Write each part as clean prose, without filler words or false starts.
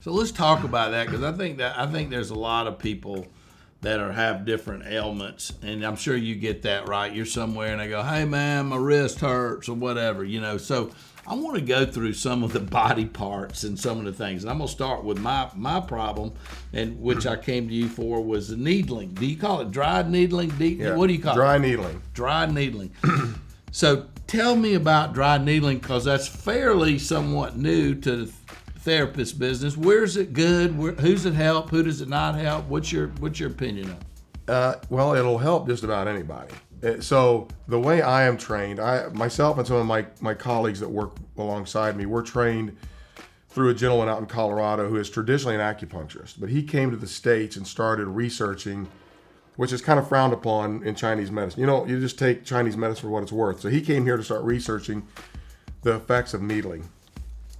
So let's talk about that, because I think there's a lot of people that have different ailments, and I'm sure you get that, right? You're somewhere and they go, "Hey man, my wrist hurts," or whatever, So I want to go through some of the body parts and some of the things. And I'm gonna start with my problem, and which I came to you for, was the needling. Do you call it dry needling? Yeah. What do you call dry it? needling. Dry needling. So tell me about dry needling, because that's fairly somewhat new to the therapist business. Where's it good? Who's it help? Who does it not help? What's your opinion of it? Well, it'll help just about anybody. So the way I am trained, myself and some of my colleagues that work alongside me, we're trained through a gentleman out in Colorado who is traditionally an acupuncturist, but he came to the States and started researching, which is kind of frowned upon in Chinese medicine. You just take Chinese medicine for what it's worth. So he came here to start researching the effects of needling.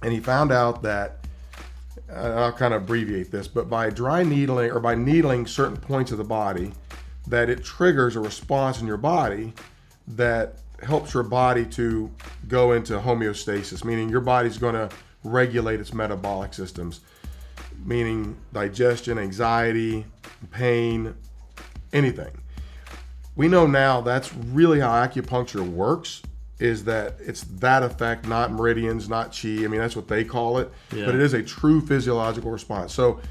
And he found out that, and I'll kind of abbreviate this, but by dry needling, or by needling certain points of the body, that it triggers a response in your body that helps your body to go into homeostasis, meaning your body's going to regulate its metabolic systems, meaning digestion, anxiety, pain, anything. We know now that's really how acupuncture works, is that it's that effect, not meridians, not chi. I mean, that's what they call it, Yeah. But it is a true physiological response. So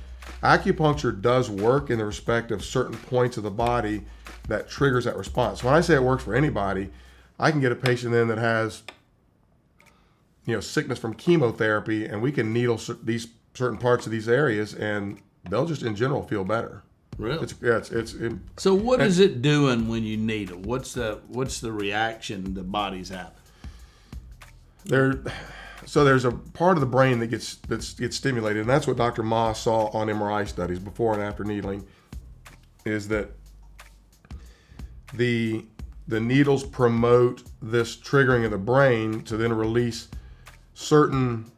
acupuncture does work in the respect of certain points of the body that triggers that response. When I say it works for anybody, I can get a patient in that has, sickness from chemotherapy, and we can needle these certain parts of these areas, and they'll just in general feel better. Really? So what is it doing when you needle? What's the reaction the body's having? So there's a part of the brain that gets stimulated, and that's what Dr. Ma saw on MRI studies before and after needling, is that the needles promote this triggering of the brain to then release certain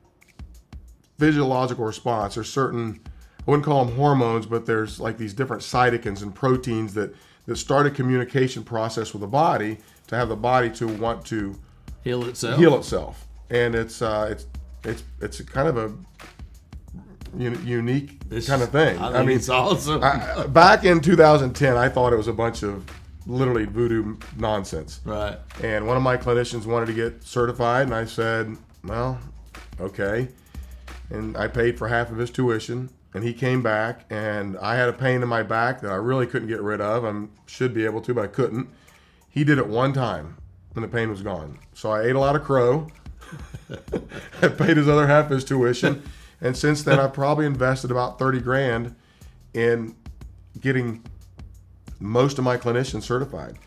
physiological response, or certain, I wouldn't call them hormones, but there's like these different cytokines and proteins that start a communication process with the body to have the body to want to heal itself. And it's kind of a unique kind of thing. I mean, it's awesome. Back in 2010, I thought it was a bunch of literally voodoo nonsense. Right. And one of my clinicians wanted to get certified, and I said, well, okay. And I paid for half of his tuition. And he came back, and I had a pain in my back that I really couldn't get rid of. I should be able to, but I couldn't. He did it one time, and the pain was gone. So I ate a lot of crow. I paid his other half his tuition. And since then, I've probably invested about $30,000 in getting most of my clinicians certified.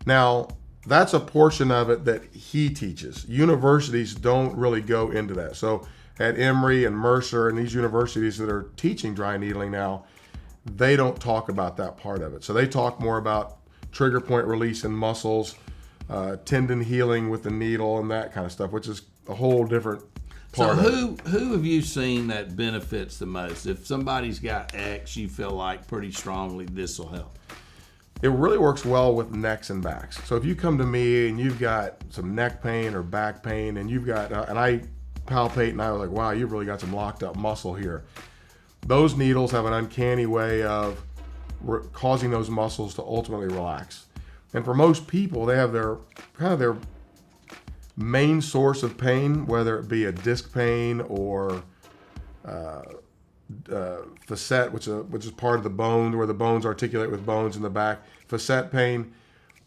Now, that's a portion of it that he teaches. Universities don't really go into that. So at Emory and Mercer and these universities that are teaching dry needling now, they don't talk about that part of it. So they talk more about trigger point release in muscles, tendon healing with the needle, and that kind of stuff, which is a whole different part. So who have you seen that benefits the most? If somebody's got X, you feel like pretty strongly this will help. It really works well with necks and backs. So if you come to me and you've got some neck pain or back pain, and you've got, and I palpate and I was like, wow, you've really got some locked up muscle here. Those needles have an uncanny way of causing those muscles to ultimately relax. And for most people, they have their main source of pain, whether it be a disc pain or facet, which is part of the bone, where the bones articulate with bones in the back. Facet pain,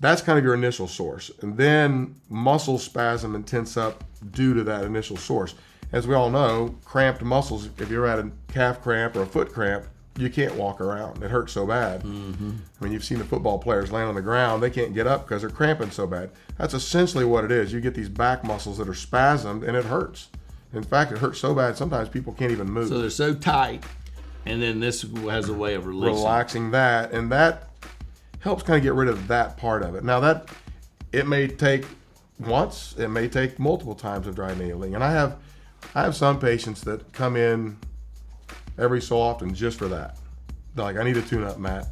that's kind of your initial source. And then muscle spasm and tense up due to that initial source. As we all know, cramped muscles, if you're at a calf cramp or a foot cramp, you can't walk around. It hurts so bad. Mm-hmm. I mean, you've seen the football players laying on the ground. They can't get up because they're cramping so bad. That's essentially what it is. You get these back muscles that are spasmed, and it hurts. In fact, it hurts so bad, sometimes people can't even move. So they're so tight, and then this has a way of relaxing that, and that helps kind of get rid of that part of it. Now, that it may take once, it may take multiple times of dry needling. And I have some patients that come in every so often just for that. They're like, I need a tune-up, Matt.